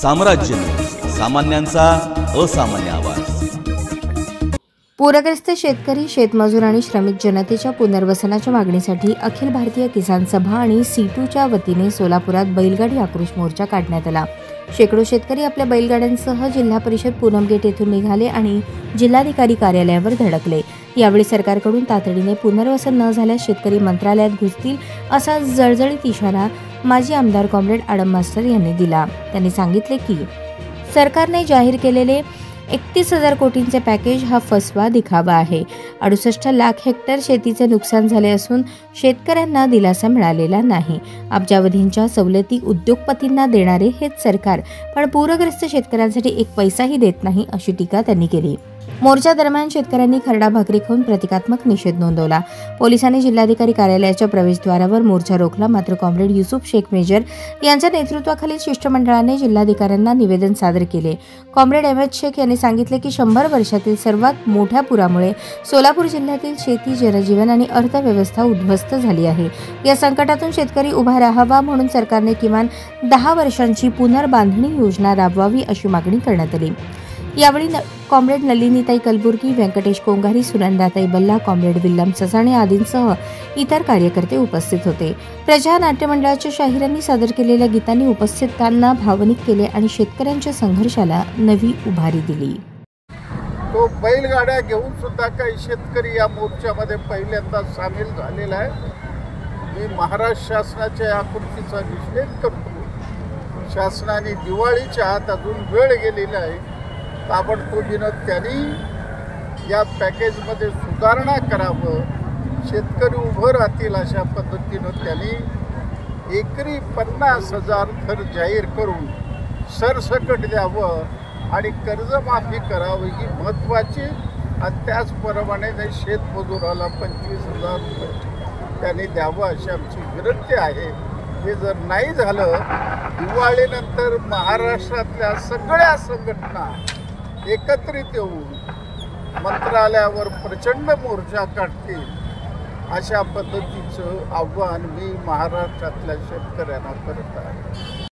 साम्राज्य, सामान्यांचा असामान्य आवाज। पूरग्रस्त शेतकरी, शेतमजूर आणि श्रमिक जनतेच्या पुनर्वसनाच्या मागणीसाठी अखिल भारतीय किसान सभा आणि सीटूच्या वतीने सोलापुरात बैलगाडी आक्रोश मोर्चा काढण्यात आला। शेकडो शेतकरी आपल्या बैलगाड्यांसह जिल्हा परिषद पूनम गेट येथून निघाले आणि जिल्हाधिकारी कार्यालयावर धडकले। यावेळी सरकारकडून तातडीने पुनर्वसन न झाल्यास शेतकरी मंत्रालयात घुसतील असा जळजळीत इशारा माजी आमदार कॉम्रेड आडम मास्टर यांनी दिला। त्यांनी सांगितले की सरकारने जाहीर केलेले 31,000 कोटींचे पॅकेज हा फसवा दिखावा आहे। 68 लाख हेक्टर शेतीचे नुकसान झाले असून शेतकऱ्यांना दिलासा मिळालेला नाही। अब्जावधींच्या सवलती उद्योगपतींना देणारे हेच सरकार पण पूरग्रस्त शेतकऱ्यांसाठी एक पैसाही देत नाही, अशी टीका त्यांनी केली। मोर्चा दरम्यान शेतकऱ्यांनी खरडा भाकरी खाऊन प्रतिकात्मक निषेध नोंदवला। पोलिसांनी जिल्हाधिकारी कार्यालयाच्या प्रवेशद्वारावर मोर्चा रोखला, मात्र कॉम्रेड युसुफ शेख मेजर यांच्या नेतृत्वाखालील शिष्टमंडळाने जिल्हाधिकाऱ्यांना निवेदन सादर केले। कॉम्रेड अहमद शेख यांनी सांगितले की 100 वर्षातील सर्वात मोठ्या पुरामुळे सोलापूर जिल्ह्यातील शेती, जनजीवन आणि अर्थव्यवस्था उद्ध्वस्त झाली आहे। या संकटातून शेतकरी उभा राहावा म्हणून सरकारने किमान 10 वर्षांची पुनर्बांधणी योजना राबवावी अशी मागणी करण्यात आली। यावेळी कॉम्रेड नलिनीताई कलबुर्गी, व्यंकटेश कोंघारी, सुनंदाताई बल्ला, कॉम्रेड विल्लम ससाणे आदींसह इतर कार्यकर्ते उपस्थित होते। प्रजा नाट्य मंडळाच्या शाहिरांनी सादर केलेल्या गीतांनी उपस्थितांना भावनिक केले आणि शेतकऱ्यांच्या संघर्षाला नवी उभारी दिली। तो बैलगाड्या घेऊन सुद्धा काही शेतकरी या मोर्चामध्ये पहिल्यांदा सामील झालेला आहे। मी महाराष्ट्र शासनाच्या या कृतीचा निषेध करतो। शासनाने दिवाळीच्या आत अजून वेळ गेलेला आहे, ताबडतोबीनं त्यांनी या पॅकेजमध्ये सुधारणा करावं, शेतकरी उभं राहतील अशा पद्धतीनं त्यांनी एकरी 50,000 थर जाहीर करून सरसकट द्यावं आणि कर्जमाफी करावी ही महत्त्वाची। आणि त्याचप्रमाणे शेतमजुराला 25,000 रुपये त्यांनी द्यावं अशी आमची विनंती आहे। हे जर नाही झालं, दिवाळीनंतर महाराष्ट्रातल्या सगळ्या संघटना एकत्रित येऊन मंत्रालयावर प्रचंड मोर्चा काढतील अशा पद्धतीचं आव्हान मी महाराष्ट्रातल्या शेतकऱ्यांना करत आहे।